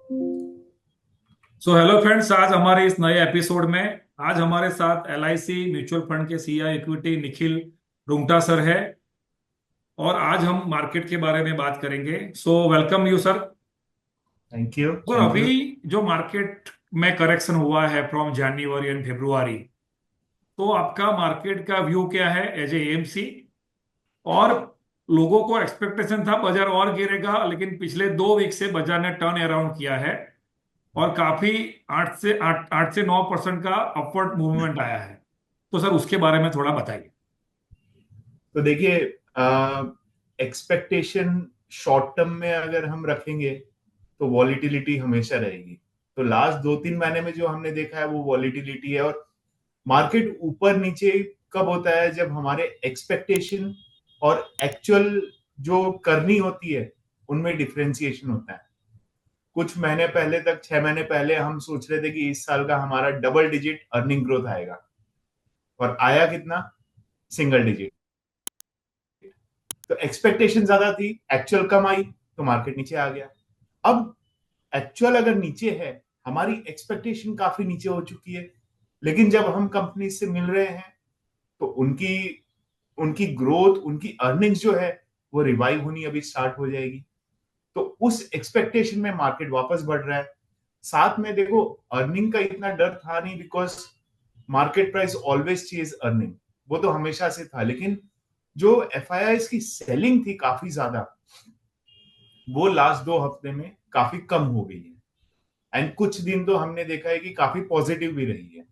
So hello friends, आज हमारे इस नए एपिसोड में आज हमारे साथ एलआईसी म्यूचुअल फंड के CEO equity Nikhil Rungta sir है। और आज हम मार्केट के बारे में बात करेंगे। So welcome you sir. Thank you. Sir, thank अभी यू। जो मार्केट में करेक्शन हुआ है फ्रॉम जनवरी एंड फेब्रुआरी, तो आपका मार्केट का व्यू क्या है एज ए एएमसी? और लोगों को एक्सपेक्टेशन था बाजार और गिरेगा, लेकिन पिछले 2 वीक से बाजार ने टर्न अराउंड किया है और काफी 8 से 9% का अपवर्ड मूवमेंट आया है। तो सर, उसके बारे में थोड़ा बताइए। तो देखिए, एक्सपेक्टेशन शॉर्ट टर्म में अगर हम रखेंगे तो वॉलीटिलिटी हमेशा रहेगी। तो लास्ट 2-3 महीने में जो हमने देखा है वो वॉलीटिलिटी है। और मार्केट ऊपर नीचे कब होता है? जब हमारे एक्सपेक्टेशन और एक्चुअल जो करनी होती है उनमें डिफरेंशिएशन होता है। कुछ महीने पहले तक, 6 महीने पहले हम सोच रहे थे कि इस साल का हमारा डबल डिजिट अर्निंग ग्रोथ आएगा, और आया कितना? Single digit. तो एक्सपेक्टेशन ज्यादा थी, एक्चुअल कम आई, तो मार्केट नीचे आ गया। अब एक्चुअल अगर नीचे है, हमारी एक्सपेक्टेशन काफी नीचे हो चुकी है, लेकिन जब हम कंपनी से मिल रहे हैं तो उनकी उनकी ग्रोथ, उनकी अर्निंग्स जो है वो रिवाइव होनी अभी स्टार्ट हो जाएगी। तो उस एक्सपेक्टेशन में मार्केट वापस बढ़ रहा है। साथ में देखो, अर्निंग का इतना डर था नहीं, because market price always chase earning, वो तो हमेशा से था। लेकिन जो एफआईआई की सेलिंग थी काफी ज्यादा, वो लास्ट 2 हफ्ते में काफी कम हो गई है। एंड कुछ दिन तो हमने देखा है कि काफी पॉजिटिव भी रही है।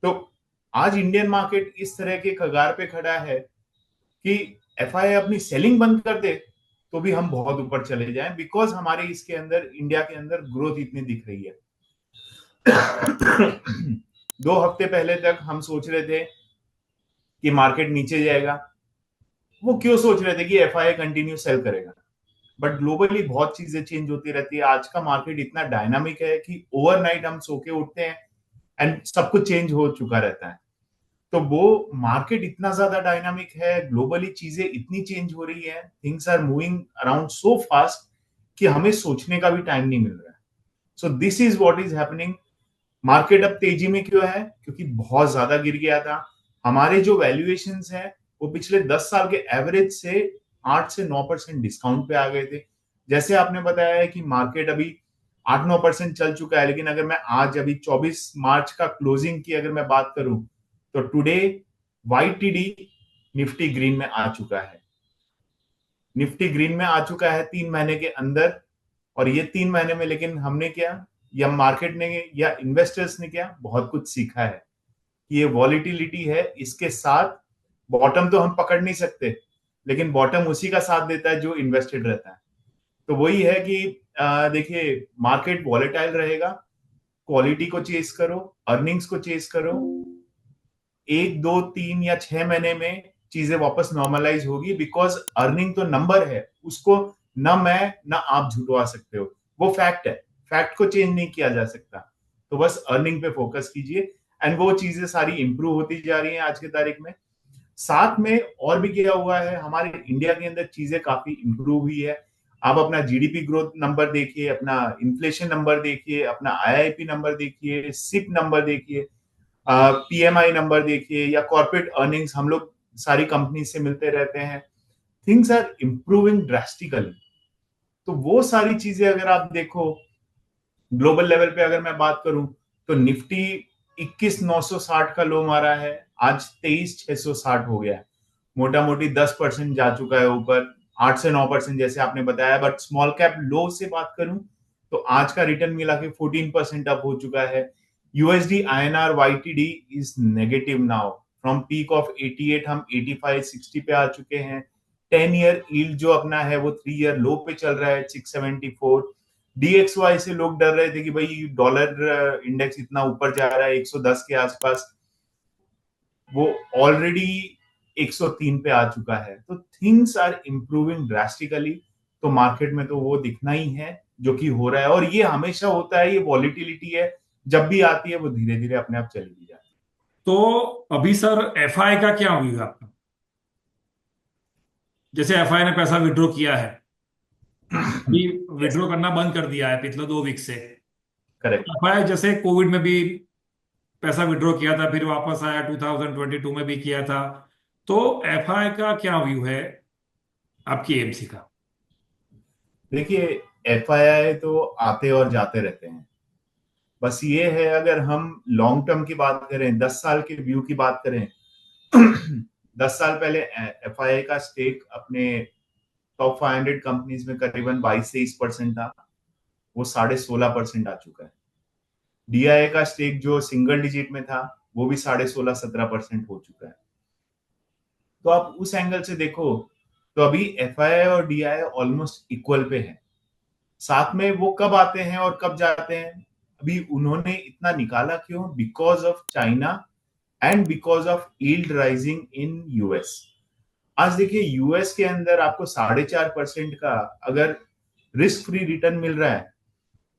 तो आज इंडियन मार्केट इस तरह के कगार पे खड़ा है कि एफआईआई अपनी सेलिंग बंद कर दे तो भी हम बहुत ऊपर चले जाएं, बिकॉज हमारे इसके अंदर, इंडिया के अंदर ग्रोथ इतनी दिख रही है। 2 हफ्ते पहले तक हम सोच रहे थे कि मार्केट नीचे जाएगा। वो क्यों सोच रहे थे कि एफआईआई कंटिन्यू सेल करेगा? बट ग्लोबली बहुत चीजें चेंज होती रहती है। आज का मार्केट इतना डायनामिक है कि ओवरनाइट हम सो के उठते हैं एंड सब कुछ चेंज हो चुका रहता है। तो वो मार्केट इतना ज्यादा डायनामिक है, ग्लोबली चीजें इतनी चेंज हो रही है, things are moving around so fast कि हमें सोचने का भी टाइम नहीं मिल रहा है। So this is what is happening. Market अब तेजी में क्यों है? क्योंकि बहुत ज्यादा गिर गया था। हमारे जो वैल्यूएशंस हैं वो पिछले 10 साल के एवरेज से 8 से 9% डिस्काउंट पे आ गए थे। जैसे आपने बताया है कि मार्केट अभी 8-9% चल चुका है, लेकिन अगर मैं आज अभी 24 मार्च का क्लोजिंग की अगर मैं बात करूं तो टुडे वाईटीडी निफ्टी ग्रीन में आ चुका है। निफ्टी ग्रीन में आ चुका है 3 महीने के अंदर। और ये 3 महीने में लेकिन हमने क्या, या मार्केट ने या इन्वेस्टर्स ने क्या, बहुत कुछ सीखा है कि ये वॉलिटिलिटी है, इसके साथ बॉटम तो हम पकड़ नहीं सकते, लेकिन बॉटम उसी का साथ देता है जो इन्वेस्टेड रहता है। तो वही है कि देखिए, मार्केट वॉलेटाइल रहेगा। क्वालिटी को चेस करो, अर्निंग्स को चेस करो। 1, 2, 3 या 6 महीने में चीजें वापस नॉर्मलाइज होगी, बिकॉज अर्निंग तो नंबर है, उसको ना मैं ना आप झुटवा सकते हो। वो फैक्ट है, फैक्ट को चेंज नहीं किया जा सकता। तो बस अर्निंग पे फोकस कीजिए, एंड वो चीजें सारी इंप्रूव होती जा रही हैं आज की तारीख में। साथ में और भी किया हुआ है, हमारे इंडिया के अंदर चीजें काफी इंप्रूव हुई है। आप अपना जीडीपी ग्रोथ नंबर देखिए, अपना इन्फ्लेशन नंबर देखिए, अपना आईआईपी नंबर देखिए, सिप नंबर देखिए, पीएमआई नंबर देखिए, या कॉर्पोरेट अर्निंग्स, हम लोग सारी कंपनी से मिलते रहते हैं। Things are improving drastically. तो वो सारी चीजें अगर आप देखो, ग्लोबल लेवल पे अगर मैं बात करूं तो निफ्टी 21,960 का लो मारा है, आज 23,660 हो गया है। मोटा मोटी 10% जा चुका है ऊपर, 8 से 9% जैसे आपने बताया। बट स्मॉल कैप लो से बात करूं तो आज का रिटर्न मिला के 14% अप हो चुका है। USD INR YTD is negative now. From peak of 88 हम 85-60 पे आ चुके हैं। 10 ईयर यील्ड जो अपना है वो 3 ईयर लो पे चल रहा है, 674। डीएक्सवाई से लोग डर रहे थे कि भाई डॉलर इंडेक्स इतना ऊपर जा रहा है 110 के आसपास, वो ऑलरेडी 103 पे आ चुका है। तो थिंग्स आर इम्प्रूविंग ड्रास्टिकली। तो मार्केट में तो वो दिखना ही है जो कि हो रहा है, और ये हमेशा होता है। ये वॉलिटिलिटी है, जब भी आती है वो धीरे धीरे अपने आप चली भी जाती तो अभी सर, एफआई का क्या व्यू है आपका? जैसे एफआई ने पैसा विड्रॉ किया है। अभी यस। विड्रॉ करना बंद कर दिया है पिछले 2 वीक से। करेक्ट। एफआई जैसे कोविड में भी पैसा विड्रॉ किया था, फिर वापस आया, 2022 में भी किया था। तो एफआई का क्या व्यू है आपकी एएमसी का? देखिए, एफआईआई तो आते और जाते रहते हैं। बस ये है, अगर हम लॉन्ग टर्म की बात करें, 10 साल के व्यू की बात करें, 10 साल पहले एफआईआई का स्टेक अपने टॉप 500 कंपनीज में करीबन 22-23% था। वो 16.5% आ चुका है। डीआईए का स्टेक जो सिंगल डिजिट में था, वो भी 16.5-17% हो चुका है। तो आप उस एंगल से देखो, तो अभी एफआईआई और डीआईए ऑलमोस्ट इक्वल पे है। साथ में वो कब आते हैं और कब जाते हैं, अभी उन्होंने इतना निकाला क्यों? Because of China and because of yield rising in US. आज देखिए, यूएस के अंदर आपको 4.5% का अगर रिस्क फ्री रिटर्न मिल रहा है,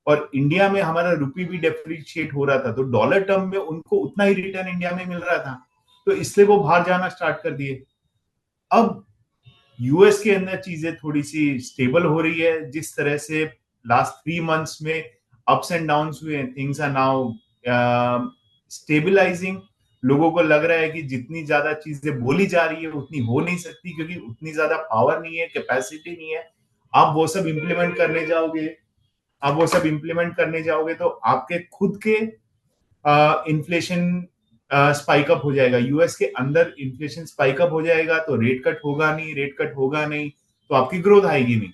और इंडिया में हमारा रुपी भी डेप्रिशिएट हो रहा था, तो डॉलर टर्म में उनको उतना ही रिटर्न इंडिया में मिल रहा था, तो इसलिए वो बाहर जाना स्टार्ट कर दिए। अब यूएस के अंदर चीजें थोड़ी सी स्टेबल हो रही है। जिस तरह से लास्ट 3 मंथ्स में अप्स एंड डाउन्स हुए, थिंग्स आर नाउ स्टेबलाइजिंग। लोगों को लग रहा है कि जितनी ज्यादा चीजें बोली जा रही है उतनी हो नहीं सकती, क्योंकि उतनी ज्यादा पावर नहीं है, कैपेसिटी नहीं है। आप वो सब इंप्लीमेंट करने जाओगे, आप वो सब इंप्लीमेंट करने जाओगे तो आपके खुद के इन्फ्लेशन स्पाइक अप हो जाएगा। यूएस के अंदर इन्फ्लेशन स्पाइक अप हो जाएगा, तो रेट कट होगा नहीं, रेट कट होगा नहीं तो आपकी ग्रोथ आएगी नहीं।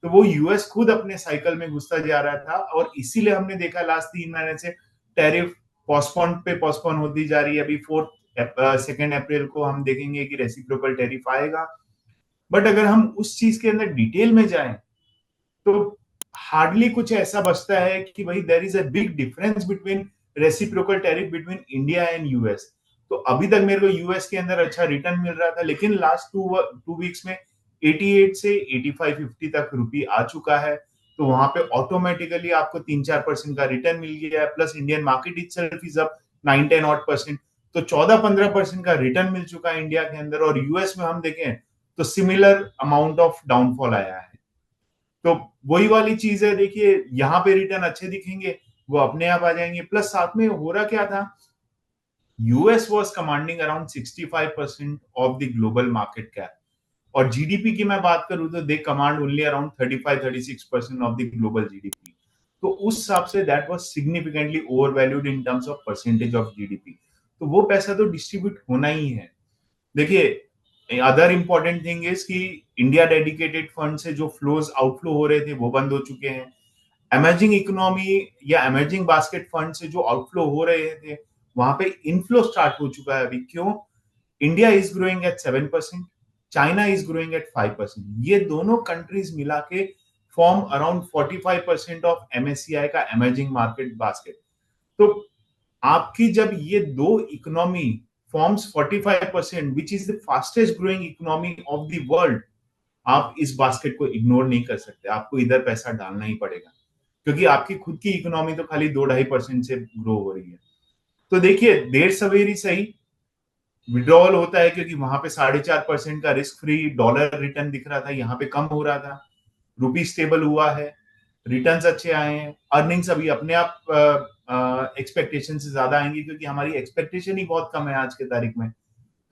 तो वो यूएस खुद अपने साइकिल में घुसता जा रहा था, और इसीलिए हमने देखा लास्ट 3 महीने से टैरिफ पोस्टपोन पे पोस्टपोन होती जा रही है। अभी 2 अप्रैल को हम देखेंगे कि रेसिप्रोकल टैरिफ आएगा। बट अगर हम उस चीज के अंदर डिटेल में जाएं, तो हार्डली कुछ ऐसा बचता है कि भाई there is a big difference between reciprocal tariff between India and US. तो अभी तक मेरे को यूएस के अंदर अच्छा रिटर्न मिल रहा था, लेकिन लास्ट टू वीक्स में 88 से 85-50 तक रुपी आ चुका है। तो वहां पे ऑटोमेटिकली आपको 3-4% का रिटर्न मिल गया है, plus Indian market itself is up 9-10% तो 14-15% का रिटर्न मिल चुका है इंडिया के अंदर। और यूएस में हम देखें तो सिमिलर अमाउंट ऑफ डाउनफॉल आया है। तो वही वाली चीज है, देखिए यहाँ पे रिटर्न अच्छे दिखेंगे, वो अपने आप आ जाएंगे। प्लस साथ में हो रहा क्या था, US was commanding around 65% of the global market cap, और जीडीपी की मैं बात करूं तो they command only around 35-36% of the global GDP. तो उस हिसाब से that was significantly over valued in terms of percentage of GDP. तो वो पैसा तो डिस्ट्रीब्यूट होना ही है। देखिए, अदर इंपॉर्टेंट थिंग इज कि इंडिया डेडिकेटेड फंड से जो फ्लोज आउटफ्लो हो रहे थे वो बंद हो चुके हैं। एमर्जिंग इकोनॉमी या एमर्जिंग बास्केट फंड से जो आउटफ्लो हो रहे थे, वहां पे इनफ्लो स्टार्ट हो चुका है अभी। क्यों? India is growing at 7%, China is growing at 5%। ये दोनों कंट्रीज मिला के फॉर्म अराउंड 45% ऑफ एमएससीआई का एमर्जिंग मार्केट बास्केट। तो आपकी जब ये दो economy forms 45%, which is the fastest growing economy of the world, आप इस बास्केट को इग्नोर नहीं कर सकते। आपको इधर पैसा डालना ही पड़ेगा, क्योंकि आपकी खुद की इकोनॉमी तो खाली 2-2.5% से ग्रो हो रही है। तो देखिए, देर सवेरी सही विड्रॉवल होता है, क्योंकि वहां पे 4.5% का रिस्क फ्री डॉलर रिटर्न दिख रहा था, यहाँ पे कम हो रहा था। रुपी स्टेबल हुआ है, रिटर्न्स अच्छे आए हैं। अर्निंग्स अभी अपने आप एक्सपेक्टेशन से ज्यादा आएंगी, क्योंकि हमारी एक्सपेक्टेशन ही बहुत कम है आज के तारीख में।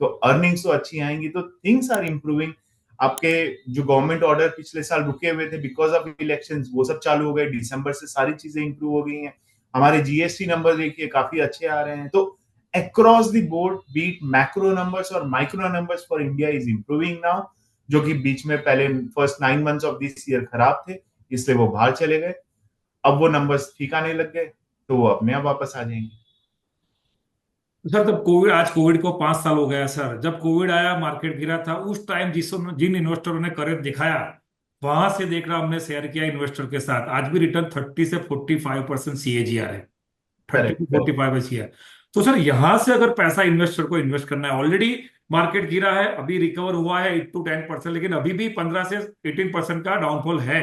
तो अर्निंग्स तो अच्छी आएंगी, तो थिंग्स आर इंप्रूविंग। आपके जो गवर्नमेंट ऑर्डर पिछले साल रुके हुए थे बिकॉज ऑफ इलेक्शंस, वो सब चालू हो गए। दिसंबर से सारी चीजें इंप्रूव हो गई हैं। हमारे जीएसटी नंबर देखिए काफी अच्छे आ रहे हैं। तो across the board, beat macro numbers और micro numbers for India is improving now, जो कि बीच में पहले first 9 months of this year खराब थे, इसलिए वो बाहर चले गए। अब वो नंबर्स ठीक आने लग गए, तो वो अपने आप वापस आ जाएंगे। सर जब कोविड, आज कोविड को 5 साल हो गया सर, जब कोविड आया मार्केट गिरा था, उस टाइम जिन इन्वेस्टरों ने करेज दिखाया, वहां से देख रहा हमने शेयर किया इन्वेस्टर के साथ, आज भी रिटर्न 30 से 45% CAGR है। Thirty correct, to forty correct. Five ऐसी है। तो सर यहाँ से अगर पैसा इन्वेस्टर को इन्वेस्ट करना है, ऑलरेडी मार्केट गिरा है, अभी रिकवर हुआ है 8 to 10%, लेकिन अभी भी 15 से 18% का डाउनफॉल है।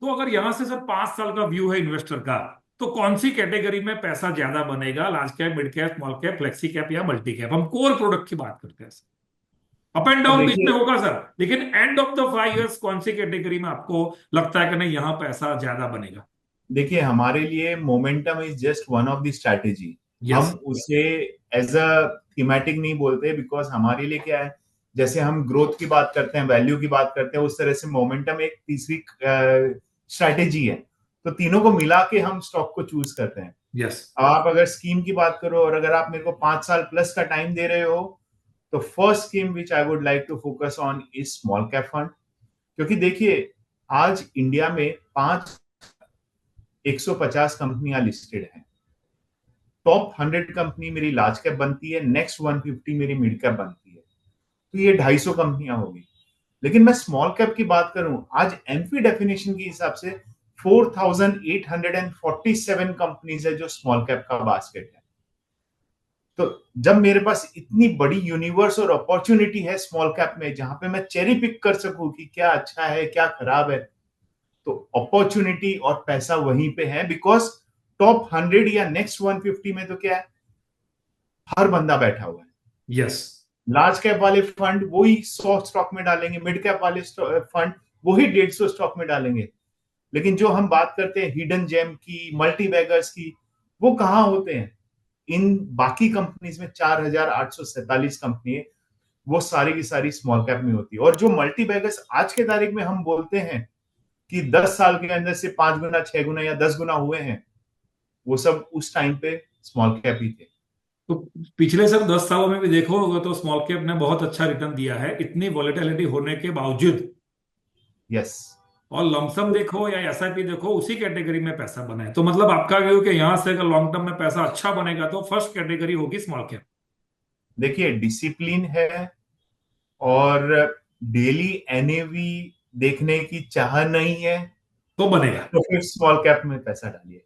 तो अगर यहाँ से सर 5 साल का व्यू है इन्वेस्टर का, तो कौन सी कैटेगरी में पैसा ज्यादा बनेगा? Large cap, mid cap, small cap, flexi cap या मल्टी कैप? हम कोर प्रोडक्ट की बात करते हैं सर। अप एंड अब डाउन बीच में देखिए, होगा सर, लेकिन एंड ऑफ द 5 इयर्स कौन सी कैटेगरी में आपको लगता है कि नहीं यहाँ पैसा ज्यादा बनेगा? हमारे लिए momentum is just one of the strategy. हम यस। उसे एज अ थीमेटिक नहीं बोलते, बिकॉज हमारे लिए क्या है, जैसे हम ग्रोथ की बात करते हैं, वैल्यू की बात करते हैं, उस तरह से मोमेंटम एक तीसरी स्ट्रैटेजी है। तो तीनों को मिला के हम स्टॉक को चूज करते हैं। यस। अब आप अगर स्कीम की बात करो, और अगर आप मेरे को 5 साल प्लस का टाइम दे रहे हो, तो first scheme which I would like to focus on is small cap fund. क्योंकि देखिए, आज इंडिया में 150 कंपनियां लिस्टेड हैं। टॉप 100 कंपनी मेरी लार्ज कैप बनती है, नेक्स्ट 150 मेरी मिड कैप बनती है। तो ये 250 कंपनियां होगी। लेकिन मैं स्मॉल कैप की बात करूं, आज एमपी डेफिनेशन के हिसाब से 4847 कंपनीज है जो स्मॉल कैप का बास्केट है। तो जब मेरे पास इतनी बड़ी यूनिवर्स और अपॉर्चुनिटी है स्मॉल कैप में, जहां पे मैं चेरी पिक कर सकूं कि क्या अच्छा है क्या खराब है, तो अपॉर्चुनिटी और पैसा वहीं पे है। बिकॉज टॉप 100 या नेक्स्ट 150 में तो क्या है, हर बंदा बैठा हुआ है। यस। लार्ज कैप वाले फंड वही 100 स्टॉक में डालेंगे, मिड कैप वाले फंड वही 150 स्टॉक में डालेंगे। लेकिन जो हम बात करते हैं हिडन जेम की, मल्टी बैगर्स की, वो कहाँ होते हैं? इन बाकी कंपनीज में 4847 कंपनी है, वो सारी की सारी स्मॉल कैप में होती है। और जो मल्टी बैगर्स आज के तारीख में हम बोलते हैं कि 10 साल के अंदर से 5 गुना, 6 गुना या 10 गुना हुए हैं, वो सब उस टाइम पे स्मॉल कैप ही थे। तो पिछले सर 10 सालों में भी देखो होगा तो स्मॉल कैप ने बहुत अच्छा रिटर्न दिया है इतनी वॉलेटिलिटी होने के बावजूद। यस। और लमसम देखो या एसआईपी देखो, उसी कैटेगरी में पैसा बना है। तो मतलब आपका व्यू कि यहाँ से अगर लॉन्ग टर्म में पैसा अच्छा बनेगा तो फर्स्ट कैटेगरी होगी स्मॉल कैप। देखिए, डिसिप्लिन है और डेली एनएवी देखने की चाह नहीं है, तो बनेगा। तो फिर स्मॉल कैप में पैसा डालिए।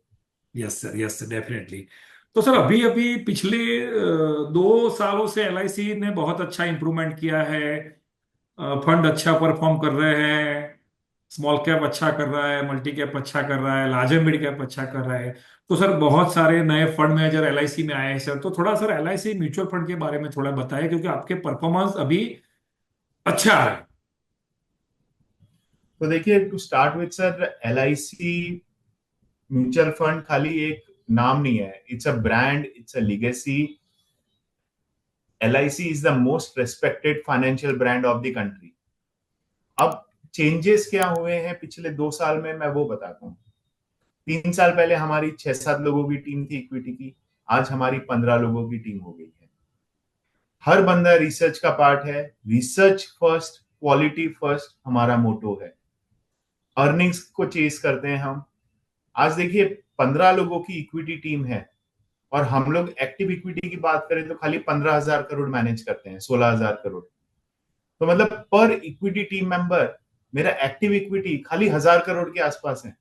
Yes sir, yes sir, definitely. तो सर अभी अभी पिछले 2 सालों से एलआईसी ने बहुत अच्छा इंप्रूवमेंट किया है। फंड अच्छा परफॉर्म कर रहे हैं, स्मॉल कैप अच्छा कर रहा है, मल्टी कैप अच्छा कर रहा है, लार्जर मिड कैप अच्छा कर रहा है। तो सर बहुत सारे नए फंड मैनेजर एलआईसी में आए हैं सर, तो थोड़ा सर एलआईसी म्यूचुअल फंड के बारे में थोड़ा बताएं, क्योंकि आपके परफॉर्मेंस अभी अच्छा आ रहा है। तो देखिए, to start with sir, LIC mutual fund खाली एक नाम नहीं है, it's a brand, it's a legacy. LIC is the most respected financial brand of the country. अब चेंजेस क्या हुए हैं पिछले 2 साल में, मैं वो बताता हूँ। 3 साल पहले हमारी 6-7 लोगों की टीम थी इक्विटी की, आज हमारी 15 लोगों की टीम हो गई है। हर बंदा रिसर्च का पार्ट है। रिसर्च फर्स्ट, क्वालिटी फर्स्ट हमारा मोटो है। अर्निंग्स को चेस करते हैं हम। आज देखिए, 15 लोगों की इक्विटी टीम है, और हम लोग एक्टिव इक्विटी की बात करें तो खाली 15,000 करोड़ मैनेज करते हैं, 16,000 करोड़। तो मतलब पर इक्विटी टीम मेंबर मेरा एक्टिव इक्विटी खाली 1,000 करोड़ के आसपास है।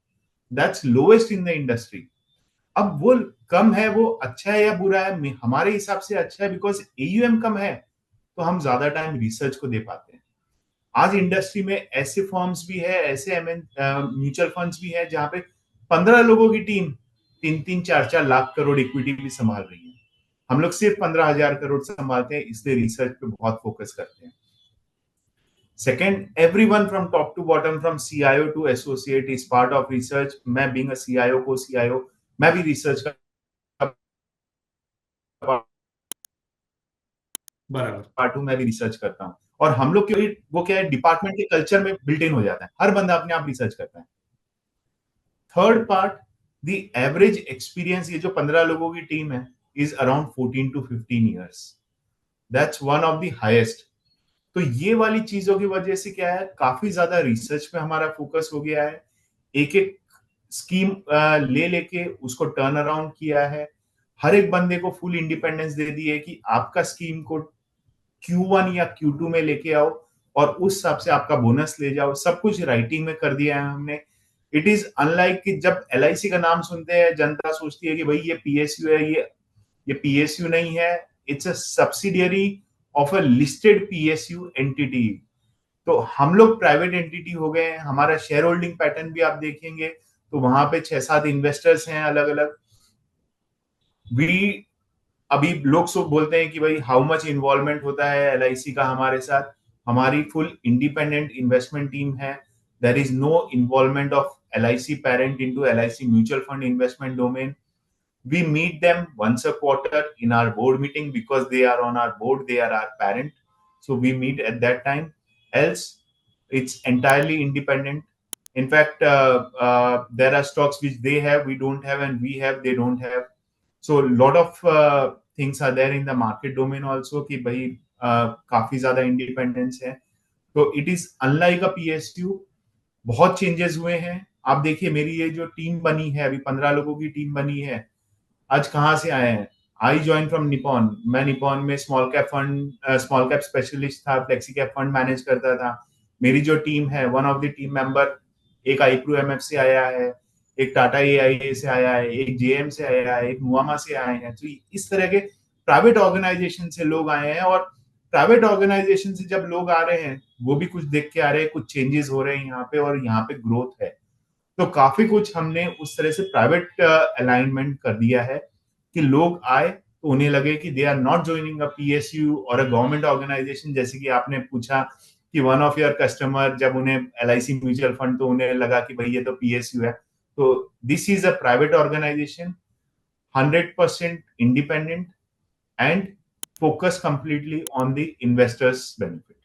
That's lowest in the industry. अब वो कम है, वो अच्छा है या बुरा है? हमारे हिसाब से अच्छा है, बिकॉज एयूएम कम है, तो हम ज्यादा टाइम रिसर्च को दे पाते हैं। आज इंडस्ट्री में ऐसे फर्म्स भी है, ऐसे म्यूचुअल फंड्स भी है, जहां पे 15 लोगों की टीम 3-3, 4-4 लाख करोड़ इक्विटी भी संभाल रही है। हम लोग सिर्फ 15,000 करोड़ संभालते हैं, इसलिए रिसर्च पे बहुत फोकस करते हैं। Second, everyone from top to bottom, from CIO to associate is part of research. मैं being a CIO, co CIO, मैं भी रिसर्च का बराबर। पार्ट हूं, मैं भी रिसर्च करता हूं। और हम लोग के वो क्या है, डिपार्टमेंट के कल्चर में बिल्ट इन हो जाता है, हर बंदा अपने आप रिसर्च करता है। Third part, the average experience, ये जो 15 लोगों की टीम है, is around 14 to 15 years. That's one of the highest. तो ये वाली चीजों की वजह से क्या है, काफी ज्यादा रिसर्च पे हमारा फोकस हो गया है। एक एक स्कीम ले लेके उसको टर्न अराउंड किया है। हर एक बंदे को फुल इंडिपेंडेंस दे दी है कि आपका स्कीम को Q1 या Q2 में लेके आओ, और उस हिसाब से आपका बोनस ले जाओ। सब कुछ राइटिंग में कर दिया है हमने। इट इज अनलाइक कि जब एलआईसी का नाम सुनते हैं, जनता सोचती है कि भाई ये पीएसयू है। ये पीएसयू नहीं है, it's a subsidiary of a listed PSU entity. तो हम लोग प्राइवेट एंटिटी हो गए हैं। हमारा शेयर होल्डिंग पैटर्न भी आप देखेंगे, तो वहां पे 6-7 इन्वेस्टर्स हैं अलग अलग। वी अभी लोग सब बोलते हैं कि भाई हाउ मच इन्वॉल्वमेंट होता है एलआईसी का हमारे साथ। हमारी फुल इंडिपेंडेंट इन्वेस्टमेंट टीम है। There is no involvement of LIC parent into LIC mutual fund investment domain. We meet them once a quarter in our board meeting because they are on our board, they are our parent, so we meet at that time. Else it's entirely independent. In fact, there are stocks which they have, we don't have, and we have, they don't have. So a lot of things are there in the market domain also कि भाई काफी ज्यादा independence है। तो it is unlike a PSU. बहुत changes हुए हैं। आप देखिए मेरी ये जो टीम बनी है, अभी 15 लोगों की टीम बनी है, आज कहाँ से आए हैं? I join from Nippon. मैं निपॉन में स्मॉल कैप स्पेशलिस्ट था, फ्लेक्सी कैप फंड मैनेज करता था। मेरी जो टीम है, one of the team member एक आईप्रो एमएफ से आया है, एक टाटा एआईए से आया है, एक जेएम से आया है, एक नुआमा से आए हैं। तो इस तरह के प्राइवेट ऑर्गेनाइजेशन से लोग आए हैं, और प्राइवेट ऑर्गेनाइजेशन से जब लोग आ रहे हैं वो भी कुछ देख के आ रहे हैं, कुछ चेंजेस हो रहे हैं यहाँ पे, और यहाँ पे ग्रोथ है। तो काफी कुछ हमने उस तरह से प्राइवेट अलाइनमेंट कर दिया है कि लोग आए तो उन्हें लगे कि they are not joining a PSU और अ गवर्नमेंट ऑर्गेनाइजेशन। जैसे कि आपने पूछा कि वन ऑफ योर कस्टमर जब उन्हें एलआईसी म्यूचुअल फंड, तो उन्हें लगा कि भाई ये तो पीएसयू है। तो this is a private organisation, 100% independent and focus completely on the investors benefit.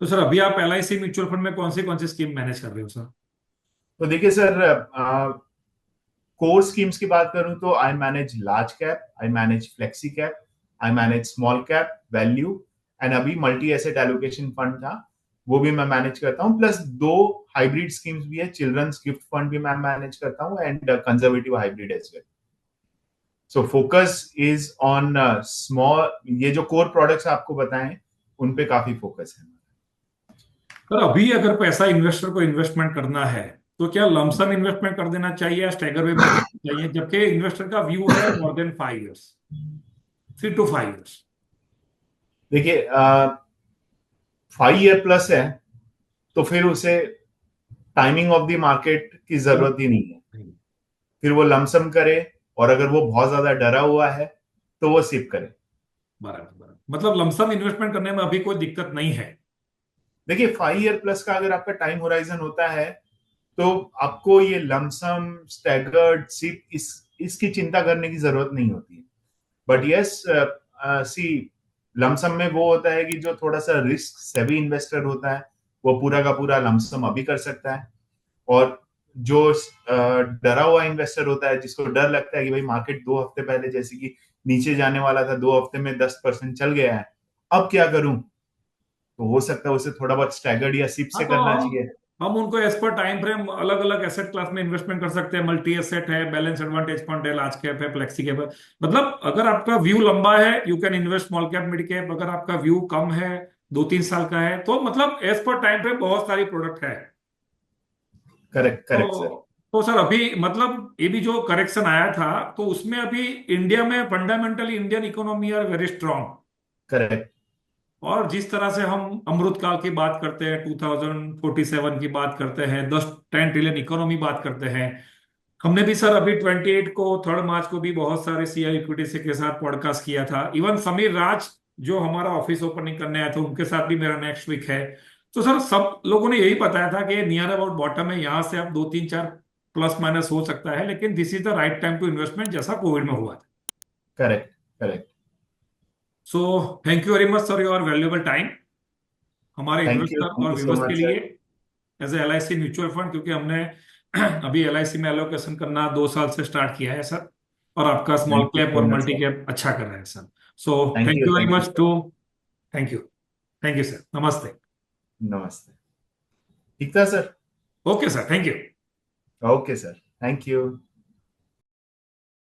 तो सर अभी आप एलआईसी म्यूचुअल फंड में कौन सी स्कीम मैनेज कर रहे हो सर? तो देखिए सर, कोर स्कीम्स की बात करूं तो I manage large cap, I manage flexi cap, I manage small cap value, and अभी मल्टी एसेट एलोकेशन फंड था वो भी मैं मैनेज करता हूं। प्लस दो हाइब्रिड स्कीम्स भी है, चिल्ड्रंस गिफ्ट फंड भी मैं मैनेज करता हूं, and conservative hybrid as well. So focus is on small, ये जो कोर प्रोडक्ट्स आपको बताएं उन पे काफी फोकस है। सर अभी अगर पैसा इन्वेस्टर को इन्वेस्टमेंट करना है तो क्या लमसम इन्वेस्टमेंट कर देना चाहिए या स्टैगर वे में करना चाहिए, जबकि इन्वेस्टर का व्यू है more than 5 years, 3 to 5 years? देखिए 5 ईयर प्लस है तो फिर उसे टाइमिंग ऑफ द मार्केट की जरूरत ही नहीं है। फिर वो लमसम करे, और अगर वो बहुत ज्यादा डरा हुआ है तो वो सिप करे। बराबर बराबर, मतलब लमसम इन्वेस्टमेंट करने में अभी कोई दिक्कत नहीं है। देखिए 5 ईयर प्लस का अगर आपका टाइम होराइजन होता है तो आपको ये लमसम, स्टैगर्ड, सिप, इसकी चिंता करने की जरूरत नहीं होती है। बट यस, सी, लमसम में वो होता है कि जो थोड़ा सा रिस्क सेवी इन्वेस्टर होता है वो पूरा का पूरा लमसम अभी कर सकता है, और जो डरा हुआ इन्वेस्टर होता है, जिसको डर लगता है कि भाई मार्केट 2 हफ्ते पहले जैसे कि नीचे जाने वाला था, 2 हफ्ते में 10% चल गया है, अब क्या करूं, तो हो सकता है उसे थोड़ा बहुत स्टैगर्ड या सिप हाँ से तो करना चाहिए। हम उनको एज पर टाइम फ्रेम अलग अलग एसेट क्लास में इन्वेस्टमेंट कर सकते हैं। मल्टी एसेट है, बैलेंस एडवांटेज फंड है, लार्ज कैप है, फ्लेक्सी कैप है। मतलब अगर आपका व्यू लंबा है you can invest small cap, mid cap. अगर आपका व्यू कम है, 2-3 साल का है, तो मतलब एज पर टाइम फ्रेम बहुत सारी प्रोडक्ट है। Correct, correct sir. तो सर अभी मतलब ये भी जो करेक्शन आया था तो उसमें अभी इंडिया में fundamentally Indian economy are very strong. Correct. और जिस तरह से हम अमृत काल की बात करते हैं, 2047 की बात करते हैं, 10-10 ट्रिलियन इकोनॉमी बात करते हैं। हमने भी सर अभी 28 को 3 मार्च को भी बहुत सारे सीआई इक्विटी से के साथ पॉडकास्ट किया था। इवन समीर राज जो हमारा ऑफिस ओपनिंग करने आए थे उनके साथ भी मेरा नेक्स्ट वीक है। तो सर सब लोगों ने यही बताया था कि नियर अबाउट बॉटम है, यहाँ से अब 2-3-4 प्लस माइनस हो सकता है, लेकिन this is the right time to investment, जैसा कोविड में हुआ था। Correct. Correct. So thank you very much sir your valuable time हमारे इन्वेस्टर थैंक और यू सो व्यूवर्स के मच लिए सर। As a LIC mutual fund, क्योंकि हमने अभी एलआईसी में एलोकेशन करना 2 साल से स्टार्ट किया है सर। और आपका small thank you cap so और मच मल्टी सर। कैप अच्छा कर रहे हैं sir. So thank you very thank you much sir. Too, thank you, thank you sir, नमस्ते। नमस्ते। ठीक था sir. Okay sir, thank you. Okay sir, thank you.